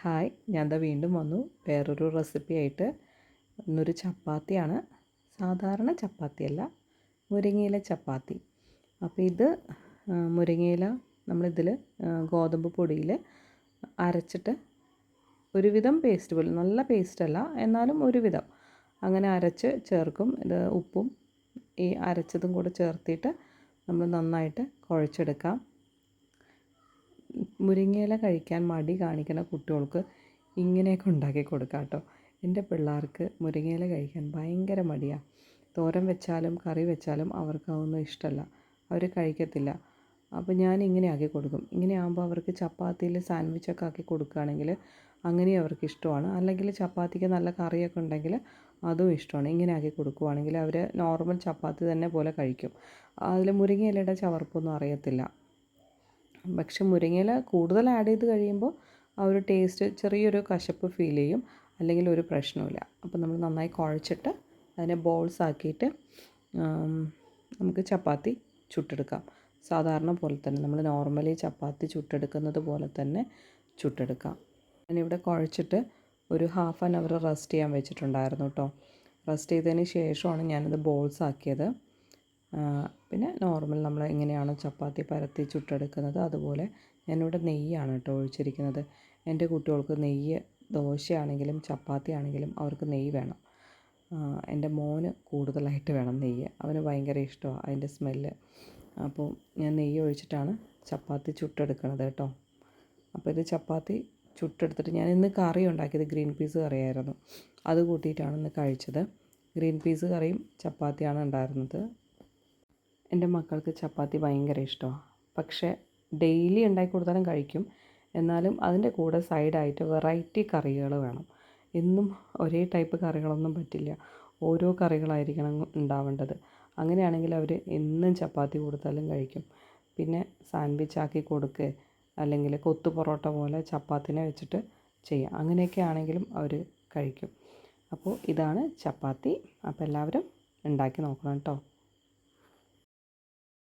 Hi, ഞാൻ ദാ വീണ്ടും വന്നു വേറൊരു റെസിപ്പി ആയിട്ട്. ഇന്നൊരു ചപ്പാത്തിയാണ്. സാധാരണ ചപ്പാത്തിയല്ല, മുരിങ്ങയില ചപ്പാത്തി. അപ്പോൾ ഇത് മുരിങ്ങയില നമ്മളിതിൽ ഗോതമ്പ് പൊടിയിൽ അരച്ചിട്ട് ഒരുവിധം പേസ്റ്റ് പോലെ, നല്ല പേസ്റ്റല്ല എന്നാലും ഒരുവിധം അങ്ങനെ അരച്ച് ചേർക്കും. ഇത് ഉപ്പും ഈ അരച്ചതും കൂടെ ചേർത്തിട്ട് നമ്മൾ നന്നായിട്ട് കുഴച്ചെടുക്കാം. മുരിങ്ങയില കഴിക്കാൻ മടി കാണിക്കുന്ന കുട്ടികൾക്ക് ഇങ്ങനെയൊക്കെ ഉണ്ടാക്കി കൊടുക്കാം കേട്ടോ. എൻ്റെ പിള്ളേർക്ക് മുരിങ്ങയില കഴിക്കാൻ ഭയങ്കര മടിയാണ്. തോരൻ വെച്ചാലും കറി വെച്ചാലും അവർക്ക് അതൊന്നും ഇഷ്ടമല്ല, അവർ കഴിക്കത്തില്ല. അപ്പോൾ ഞാൻ ഇങ്ങനെ ആക്കി കൊടുക്കും. ഇങ്ങനെ ആകുമ്പോൾ അവർക്ക് ചപ്പാത്തിയിൽ സാൻഡ്വിച്ചൊക്കെ ആക്കി കൊടുക്കുകയാണെങ്കിൽ അങ്ങനെയും അവർക്ക് ഇഷ്ടമാണ്. അല്ലെങ്കിൽ ചപ്പാത്തിക്ക് നല്ല കറിയൊക്കെ ഉണ്ടെങ്കിൽ അതും ഇഷ്ടമാണ്. ഇങ്ങനെ ആക്കി കൊടുക്കുകയാണെങ്കിൽ അവർ നോർമൽ ചപ്പാത്തി തന്നെ പോലെ കഴിക്കും. അതിൽ മുരിങ്ങയിലയുടെ ചവർപ്പൊന്നും അറിയത്തില്ല. പക്ഷെ മുരിങ്ങയില കൂടുതൽ ആഡ് ചെയ്ത് കഴിയുമ്പോൾ ആ ഒരു ടേസ്റ്റ് ചെറിയൊരു കശപ്പ് ഫീൽ ചെയ്യും, അല്ലെങ്കിൽ ഒരു പ്രശ്നവുമില്ല. അപ്പോൾ നമ്മൾ നന്നായി കുഴച്ചിട്ട് അതിനെ ബോൾസ് ആക്കിയിട്ട് നമുക്ക് ചപ്പാത്തി ചുട്ടെടുക്കാം. സാധാരണ പോലെ തന്നെ നമ്മൾ നോർമലി ചപ്പാത്തി ചുട്ടെടുക്കുന്നത് പോലെ തന്നെ ചുട്ടെടുക്കാം. ഞാനിവിടെ കുഴച്ചിട്ട് ഒരു ഹാഫ് ആൻ അവർ റെസ്റ്റ് ചെയ്യാൻ വെച്ചിട്ടുണ്ടായിരുന്നു കേട്ടോ. റെസ്റ്റ് ചെയ്തതിന് ശേഷമാണ് ഞാനത് ബോൾസ് ആക്കിയത്. പിന്നെ നോർമൽ നമ്മൾ എങ്ങനെയാണോ ചപ്പാത്തി പരത്തി ചുട്ടെടുക്കുന്നത് അതുപോലെ. ഞാനിവിടെ നെയ്യാണ് കേട്ടോ ഒഴിച്ചിരിക്കുന്നത്. എൻ്റെ കുട്ടികൾക്ക് നെയ്യ് ദോശയാണെങ്കിലും ചപ്പാത്തി ആണെങ്കിലും അവർക്ക് നെയ്യ് വേണം. എൻ്റെ മോന് കൂടുതലായിട്ട് വേണം നെയ്യ്, അവന് ഭയങ്കര ഇഷ്ടമാണ് അതിൻ്റെ സ്മെല്ല്. അപ്പോൾ ഞാൻ നെയ്യ് ഒഴിച്ചിട്ടാണ് ചപ്പാത്തി ചുട്ടെടുക്കുന്നത് കേട്ടോ. അപ്പോൾ ഇത് ചപ്പാത്തി ചുട്ടെടുത്തിട്ട് ഞാൻ ഇന്ന് കറി ഉണ്ടാക്കിയത് ഗ്രീൻ പീസ് കറിയായിരുന്നു. അത് കൂട്ടിയിട്ടാണ് ഇന്ന് കഴിച്ചത്. ഗ്രീൻ പീസ് കറിയും ചപ്പാത്തിയാണ് ഉണ്ടായിരുന്നത്. എൻ്റെ മക്കൾക്ക് ചപ്പാത്തി ഭയങ്കര ഇഷ്ടമാണ്. പക്ഷേ ഡെയിലി ഉണ്ടാക്കി കൊടുത്താലും കഴിക്കും. എന്നാലും അതിൻ്റെ കൂടെ സൈഡായിട്ട് വെറൈറ്റി കറികൾ വേണം. എന്നും ഒരേ ടൈപ്പ് കറികളൊന്നും പറ്റില്ല, ഓരോ കറികളായിരിക്കണം ഉണ്ടാവേണ്ടത്. അങ്ങനെയാണെങ്കിൽ അവർ എന്നും ചപ്പാത്തി കൊടുത്താലും കഴിക്കും. പിന്നെ സാൻഡ്വിച്ച് ആക്കി കൊടുക്കുക, അല്ലെങ്കിൽ കൊത്തു പൊറോട്ട പോലെ ചപ്പാത്തിനെ വെച്ചിട്ട് ചെയ്യുക, അങ്ങനെയൊക്കെ ആണെങ്കിലും അവർ കഴിക്കും. അപ്പോൾ ഇതാണ് ചപ്പാത്തി. അപ്പോൾ എല്ലാവരും ഉണ്ടാക്കി നോക്കണം കേട്ടോ.